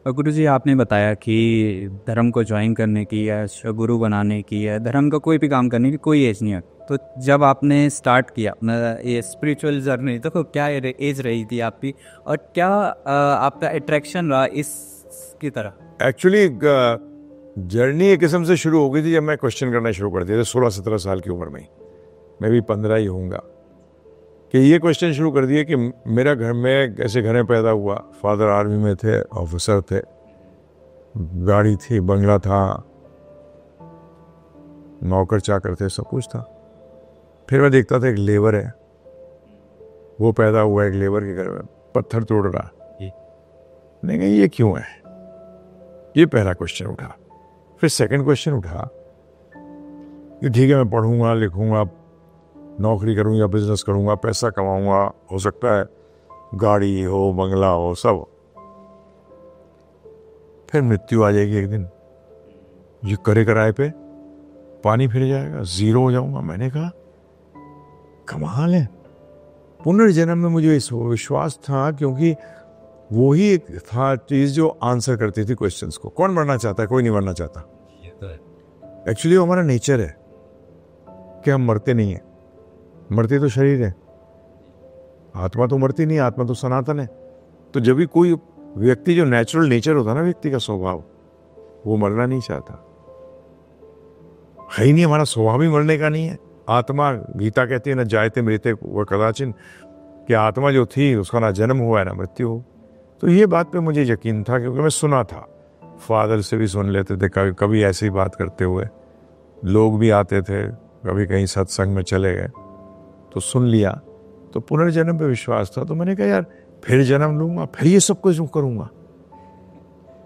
और गुरु जी आपने बताया कि धर्म को ज्वाइन करने की या गुरु बनाने की या धर्म का कोई भी काम करने की कोई एज नहीं है। तो जब आपने स्टार्ट किया अपना ये स्पिरिचुअल जर्नी तो क्या एज रही थी आपकी, और क्या आपका अट्रैक्शन रहा इसकी तरह? एक्चुअली जर्नी एक किस्म से शुरू हो गई थी जब मैं क्वेश्चन करना शुरू कर दिया था 16-17 साल की उम्र में ही। मैं भी 15 ही होऊंगा कि ये क्वेश्चन शुरू कर दिए कि मेरा घर में कैसे घर में पैदा हुआ। फादर आर्मी में थे, ऑफिसर थे, गाड़ी थी, बंगला था, नौकर चाकर थे, सब कुछ था। फिर मैं देखता था एक लेबर है, वो पैदा हुआ एक लेबर के घर में, पत्थर तोड़ रहा। नहीं नहीं, ये क्यों है? ये पहला क्वेश्चन उठा। फिर सेकंड क्वेश्चन उठा कि ठीक है मैं पढ़ूंगा, लिखूंगा, नौकरी करूंगा, बिजनेस करूंगा, पैसा कमाऊंगा, हो सकता है गाड़ी हो, बंगला हो, सब हो। फिर मृत्यु आ जाएगी एक दिन, ये करे कराए पे पानी फिर जाएगा, जीरो हो जाऊंगा। मैंने कहा कमाल है। पुनर्जन्म में मुझे इस विश्वास था, क्योंकि वो ही एक था चीज जो आंसर करती थी क्वेश्चंस को। कौन मरना चाहता है? कोई नहीं मरना चाहता। एक्चुअली हमारा नेचर है कि हम मरते नहीं है। मरते तो शरीर है, आत्मा तो मरती नहीं, आत्मा तो सनातन है। तो जब भी कोई व्यक्ति, जो नेचुरल नेचर होता है ना व्यक्ति का स्वभाव, वो मरना नहीं चाहता है ही नहीं। हमारा स्वभाव ही मरने का नहीं है। आत्मा, गीता कहती है ना जायते मृते व कदाचिन, कि आत्मा जो थी उसका ना जन्म हुआ है ना मृत्यु हो। तो ये बात पे मुझे यकीन था, क्योंकि मैं सुना था, फादर से भी सुन लेते थे, कभी कभी ऐसी बात करते हुए लोग भी आते थे, कभी कहीं सत्संग में चले गए तो सुन लिया। तो पुनर्जन्म पे विश्वास था। तो मैंने कहा यार फिर जन्म लूंगा, फिर ये सब कुछ करूंगा,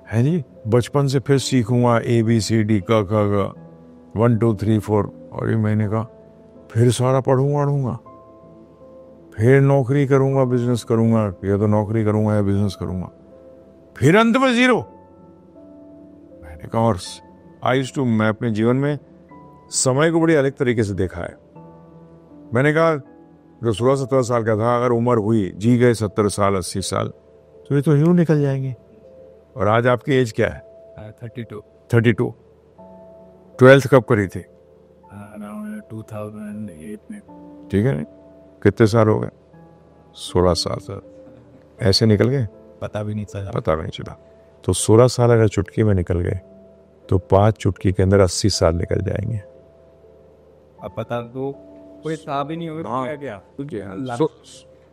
है जी। बचपन से फिर सीखूंगा ABCD क ख ग 1 2 3 4। और ये मैंने कहा फिर सारा पढ़ूंगा, फिर नौकरी करूंगा, बिजनेस करूंगा, या तो नौकरी करूंगा या बिजनेस करूंगा, फिर अंत में जीरो। मैंने कहा, और मैं अपने जीवन में समय को बड़ी अलग तरीके से देखा है। मैंने कहा जब 16-17 साल का था, अगर उम्र हुई, जी गए 70 साल 80 साल, तो ये तो यूं निकल जाएंगे। और आज आपकी एज क्या है? 32। 12th कब करी थी? 2008 में। ठीक है, कितने साल हो गए? 16 साल। ऐसे निकल गए, पता भी नहीं चला। तो 16 साल अगर चुटकी में निकल गए तो 5 चुटकी के अंदर 80 साल निकल जाएंगे। अब पता तो कोई हिसाब ही नहीं होगा क्या?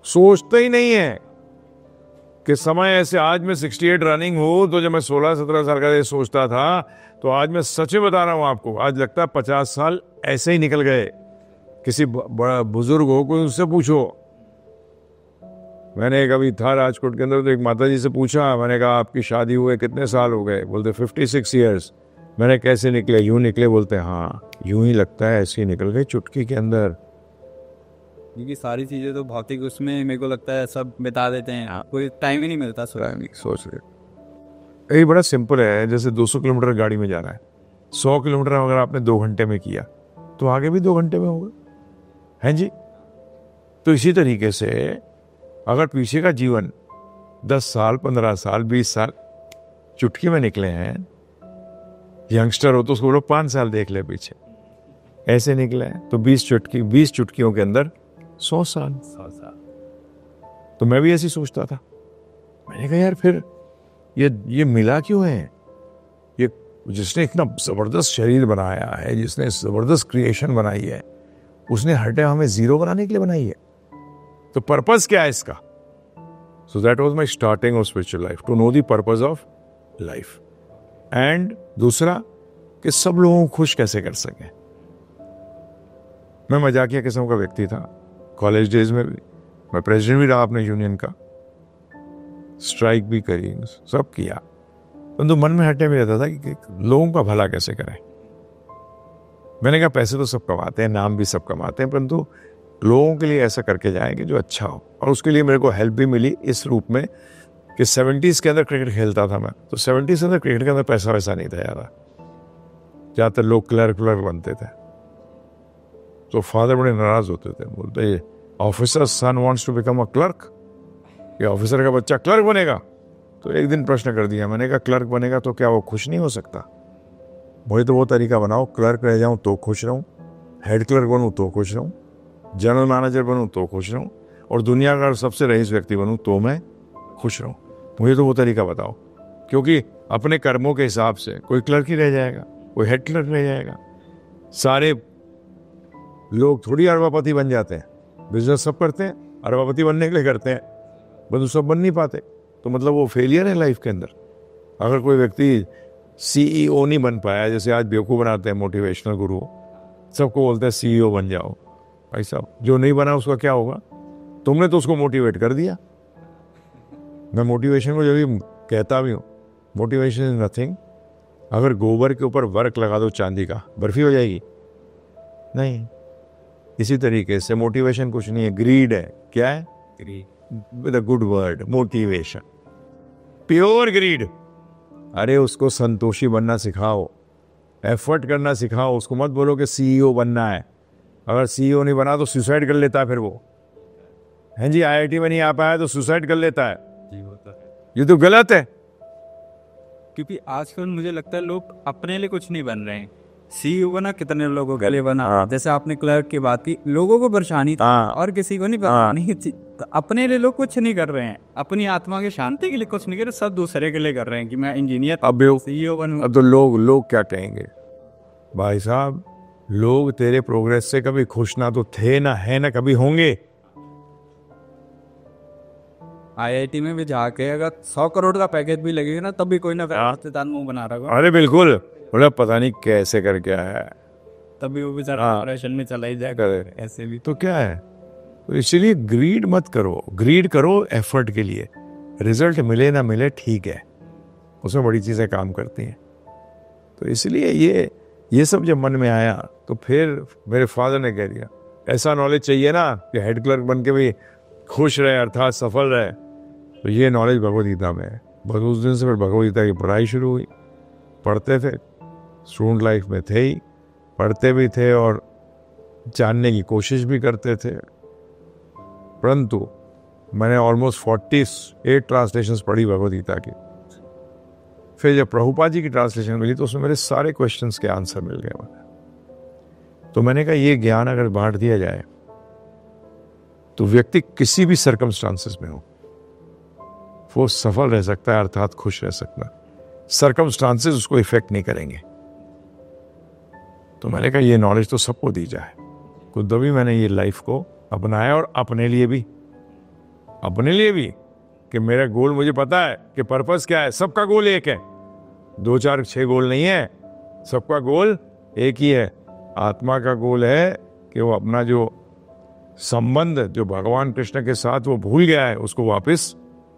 सोचते ही नहीं है कि समय ऐसे। आज मैं 68 रनिंग हूं, तो जब मैं 16-17 साल का ये सोचता था, तो आज मैं सच में बता रहा हूं आपको, आज लगता है 50 साल ऐसे ही निकल गए। किसी बड़ा बुजुर्ग हो, कोई उससे पूछो। मैंने कभी था राजकोट के अंदर, तो एक माता जी से पूछा, मैंने कहा आपकी शादी हुए कितने साल हो गए? बोलते 56 ईयर्स। मैंने कैसे निकले? यूं निकले? बोलते हाँ यूं ही लगता है, ऐसे ही निकल गए चुटकी के अंदर। क्योंकि सारी चीजें तो भौतिक उसमें मेरे को लगता है सब बिता देते हैं, कोई टाइम ही नहीं मिलता। सोच रहे, ये बड़ा सिंपल है। जैसे 200 किलोमीटर गाड़ी में जाना है, 100 किलोमीटर अगर आपने 2 घंटे में किया, तो आगे भी 2 घंटे में होगा, है जी। तो इसी तरीके से अगर पीछे का जीवन 10 साल, 15 साल, 20 साल चुटकी में निकले हैं, यंगस्टर हो तो उसको बोलो 5 साल देख ले पीछे, ऐसे निकले हैं, तो 20 चुटकियों के अंदर 100 साल। तो मैं भी ऐसी सोचता था। मैंने कहा यार फिर ये मिला क्यों है? ये जिसने इतना जबरदस्त शरीर बनाया है, जिसने जबरदस्त क्रिएशन बनाई है, उसने हर टाइम हमें जीरो बनाने के लिए बनाई है। तो पर्पस क्या है इसका? So that was my starting of spiritual life, to know the purpose of life. And दूसरा कि सब लोगों को खुश कैसे कर सकें। मैं मजाकिया किस्म का व्यक्ति था। कॉलेज डेज में भी मैं प्रेसिडेंट भी रहा अपने यूनियन का, स्ट्राइक भी करी, सब किया, परंतु मन में हर टाइम रहता था कि लोगों का भला कैसे करें। मैंने कहा पैसे तो सब कमाते हैं, नाम भी सब कमाते हैं, परंतु लोगों के लिए ऐसा करके जाएंगे जो अच्छा हो। और उसके लिए मेरे को हेल्प भी मिली इस रूप में कि 70s के अंदर क्रिकेट खेलता था मैं, तो 70s के अंदर क्रिकेट के अंदर पैसा वैसा नहीं था ज़्यादा, ज़्यादातर लोग क्लर्क बनते थे। तो फादर बड़े नाराज होते थे, बोलते officer son wants to become a clerk, ये ऑफिसर का बच्चा क्लर्क बनेगा। तो एक दिन प्रश्न कर दिया मैंने, कहा क्लर्क बनेगा तो क्या वो खुश नहीं हो सकता? मुझे तो वो तरीका बनाओ, क्लर्क रह जाऊं तो खुश रहूं, हेड क्लर्क बनूं तो खुश रहूं, जनरल मैनेजर बनूं तो खुश रहूं, और दुनिया का सबसे रईस व्यक्ति बनूं तो मैं खुश रहूं। मुझे तो वो तरीका बताओ, क्योंकि अपने कर्मों के हिसाब से कोई क्लर्क ही रह जाएगा, कोई हेड क्लर्क रह जाएगा। सारे लोग थोड़ी अरबापति बन जाते हैं, बिजनेस सब करते हैं, अरबापति बनने के लिए करते हैं, बस सब बन नहीं पाते। तो मतलब वो फेलियर है लाइफ के अंदर। अगर कोई व्यक्ति सीईओ नहीं बन पाया, जैसे आज बेवकूफ़ बनाते हैं मोटिवेशनल गुरु, सबको बोलते हैं सीईओ बन जाओ। भाई साहब, जो नहीं बना उसका क्या होगा? तुमने तो उसको मोटिवेट कर दिया। मैं मोटिवेशन को जो भी कहता भी हूँ, मोटिवेशन इज नथिंग। अगर गोबर के ऊपर वर्क लगा दो चांदी का, बर्फी हो जाएगी? नहीं। इसी तरीके से मोटिवेशन कुछ नहीं है, ग्रीड है। क्या है? With a good word, motivation, pure greed. अरे उसको संतोषी बनना सिखाओ, एफर्ट करना सिखाओ। उसको मत बोलो कि सीईओ बनना है। अगर सीईओ नहीं बना तो सुसाइड कर लेता है, फिर वो है जी, आईआईटी में नहीं आ पाया तो सुसाइड कर लेता है। जी होता है, ये तो गलत है। क्योंकि आजकल मुझे लगता है लोग अपने लिए कुछ नहीं बन रहे हैं। सीईओ बना, कितने लोगों के लिए बना। हाँ। जैसे आपने क्लर्क की बात की, लोगों को परेशानी थी हाँ। और किसी को नहीं हाँ। नहीं थी। तो अपने लिए लोग कुछ नहीं कर रहे हैं, अपनी आत्मा की शांति के लिए कुछ नहीं कर रहे, सब दूसरे के लिए कर रहे हैं कि मैं इंजीनियर अब सीईओ बनूं। अब तो लोग क्या कहेंगे? भाई साहब, लोग तेरे प्रोग्रेस से कभी खुश ना तो थे, ना है, ना कभी होंगे। आईआईटी में भी जाके अगर 100 करोड़ का पैकेज भी लगेगा ना, तब भी कोई ना रिश्तेदार मुंह बना रहा होगा, अरे बिल्कुल, बोला पता नहीं कैसे कर क्या है, तब भी वो बेचारा हाँ। डिप्रेशन में चला ही जाएगा। ऐसे भी तो क्या है? तो इसलिए ग्रीड मत करो, ग्रीड करो एफर्ट के लिए। रिजल्ट मिले ना मिले ठीक है, उसमें बड़ी चीजें काम करती हैं। तो इसलिए ये सब जब मन में आया तो फिर मेरे फादर ने कह दिया, ऐसा नॉलेज चाहिए ना कि हेड क्लर्क बन के भी खुश रहे, अर्थात सफल रहे। तो ये नॉलेज भगवद गीता में है। बस उस दिन से फिर भगवद गीता की पढ़ाई शुरू हुई। पढ़ते थे, स्टूडेंट लाइफ में थे ही, पढ़ते भी थे और जानने की कोशिश भी करते थे। परंतु मैंने ऑलमोस्ट 48 ट्रांसलेशंस पढ़ी भगवद गीता की। फिर जब प्रभुपाद जी की ट्रांसलेशन मिली तो उसमें मेरे सारे क्वेश्चंस के आंसर मिल गए मुझे। तो मैंने कहा ये ज्ञान अगर बांट दिया जाए तो व्यक्ति किसी भी सर्कमस्टांसेस में हो वो सफल रह सकता है, अर्थात खुश रह सकता है। सर्कमस्टांसेस उसको इफेक्ट नहीं करेंगे। तो मैंने कहा ये नॉलेज तो सबको दी जाए। खुद भी मैंने ये लाइफ को अपनाया और अपने लिए भी कि मेरा गोल, मुझे पता है कि पर्पस क्या है। सबका गोल एक है, 2 4 6 गोल नहीं है, सबका गोल एक ही है। आत्मा का गोल है कि वो अपना जो संबंध जो भगवान कृष्ण के साथ वो भूल गया है उसको वापस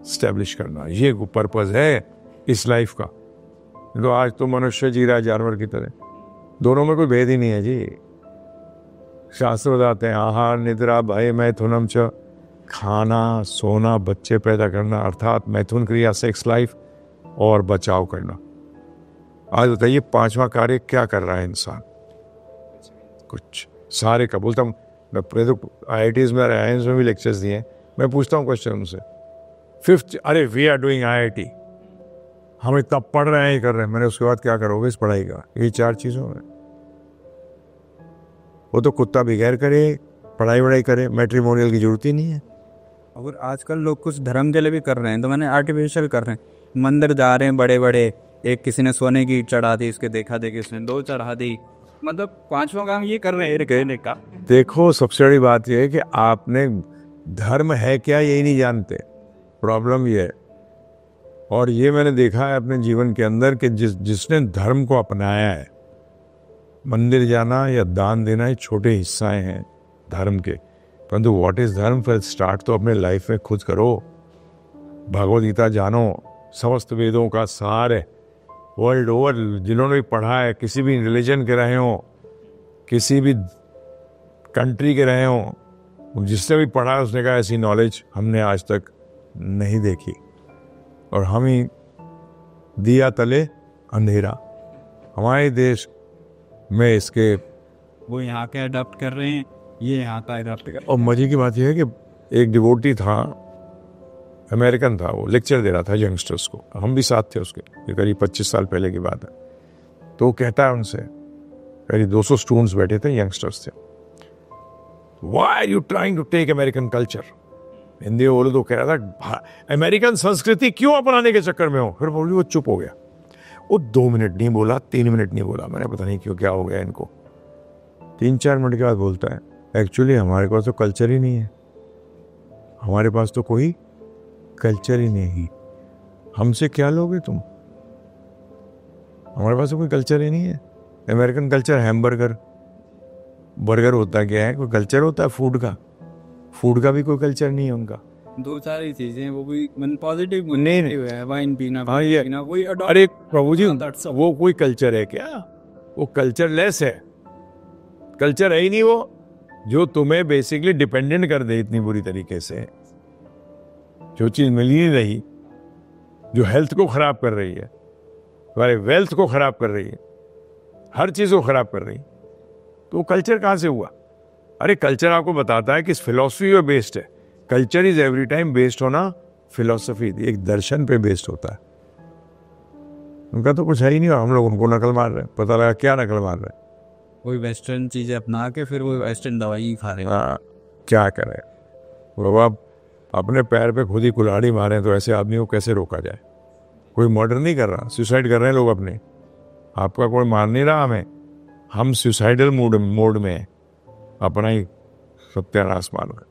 स्टैब्लिश करना। ये पर्पस है इस लाइफ का। तो आज तो मनुष्य जी रहा है जानवर की तरह, दोनों में कोई भेद ही नहीं है जी। शास्त्र बताते हैं आहार निद्रा भय मैथुनम च, खाना सोना बच्चे पैदा करना, अर्थात मैथुन क्रिया सेक्स लाइफ और बचाव करना। आज बताइए 5वां कार्य क्या कर रहा है इंसान? कुछ सारे का बोलता हूँ मैं, IITs में आईआईएम्स में भी लेक्चर्स दिए। मैं पूछता हूँ क्वेश्चन उनसे, 5th, अरे वी आर डूइंग IIT, हम इतना पढ़ रहे हैं ये कर रहे हैं। मैंने उसके बाद क्या करोगे इस पढ़ाई का? ये 4 चीजों में वो तो कुत्ता भी गैर करे, पढ़ाई वढ़ाई करे, मैट्रिमोनियल की जरूरत ही नहीं है। और आजकल लोग कुछ धर्म के लिए भी कर रहे हैं, तो मैंने आर्टिफिशियल कर रहे हैं। मंदिर जा रहे हैं बड़े बड़े, एक किसी ने सोने की ईंट चढ़ा दी, उसके देखा देखी उसने 2 चढ़ा दी, मतलब 5वां काम ये कर रहे हैं कहने का। देखो सबसे बड़ी बात यह है कि आपने धर्म है क्या यही नहीं जानते, प्रॉब्लम ये है। और ये मैंने देखा है अपने जीवन के अंदर कि जिसने धर्म को अपनाया है, मंदिर जाना या दान देना ये छोटे हिस्साएं हैं धर्म के, परंतु व्हाट इज धर्म फिर स्टार्ट तो अपने लाइफ में खुद करो। भगवद गीता जानो, समस्त वेदों का सार है। वर्ल्ड ओवर जिन्होंने भी पढ़ा है, किसी भी रिलीजन के रहे हो, किसी भी कंट्री के रहे हो, जिसने भी पढ़ा है उसने कहा ऐसी नॉलेज हमने आज तक नहीं देखी। और हम ही दिया तले अंधेरा, हमारे देश में इसके वो यहाँ के अडॉप्ट कर रहे हैं, ये यहाँ का अडॉप्ट कर। और मजे की बात यह है कि एक डिवोटी था, अमेरिकन था, वो लेक्चर दे रहा था यंगस्टर्स को, हम भी साथ थे उसके, ये करीब 25 साल पहले की बात है। तो वो कहता है उनसे, करीब 200 स्टूडेंट्स बैठे थे, यंगस्टर्स थे, why are you trying to take American culture. Hindi में बोलो तो कह रहा था अमेरिकन संस्कृति क्यों अपनाने के चक्कर में हो। फिर बोली वो चुप हो गया, वो 2 मिनट नहीं बोला, 3 मिनट नहीं बोला। मैंने पता नहीं क्यों, क्या हो गया इनको। 3-4 मिनट के बाद बोलता है, एक्चुअली हमारे पास तो कल्चर ही नहीं है, हमारे पास तो कोई कल्चर ही नहीं है, हमसे क्या लोगे तुम, हमारे पास तो कोई कल्चर ही नहीं है। अमेरिकन कल्चर हैमबर्गर बर्गर होता क्या है, कोई कल्चर होता है फूड का भी कोई कल्चर नहीं है उनका। 2 सारी चीजें वो भी पॉजिटिव नहीं है, वाइन पीना, हाँ ये पीना कोई अरे प्रभु जी, वो कोई कल्चर है क्या, वो कल्चर लेस है, कल्चर है ही नहीं वो, जो तुम्हें बेसिकली डिपेंडेंट कर दे इतनी बुरी तरीके से, जो चीज मिल ही नहीं रही, जो हेल्थ को खराब कर रही है, तुम्हारे वेल्थ को खराब कर रही है, हर चीज को खराब कर रही है, तो वो कल्चर कहां से हुआ। अरे कल्चर आपको बताता है कि इस फिलॉसफी पे बेस्ड है, culture is every time based होना फिलॉसफी, एक दर्शन पे बेस्ड होता है। उनका तो कुछ है ही नहीं, हम लोग उनको नकल मार रहे हैं, पता लगा क्या नकल मार रहे हैं, कोई वेस्टर्न चीजें अपना के फिर वो वेस्टर्न दवाई खा रहे हैं। हाँ क्या करें, वो अब अपने पैर पे खुद ही कुल्हाड़ी मारे, तो ऐसे आदमी को कैसे रोका जाए। कोई मर्डर नहीं कर रहा, सुसाइड कर रहे हैं लोग अपने, आपका कोई मार नहीं रहा हमें, हम सुसाइडल मोड में हैं, अपना ही सत्यानाश मान रहे हैं।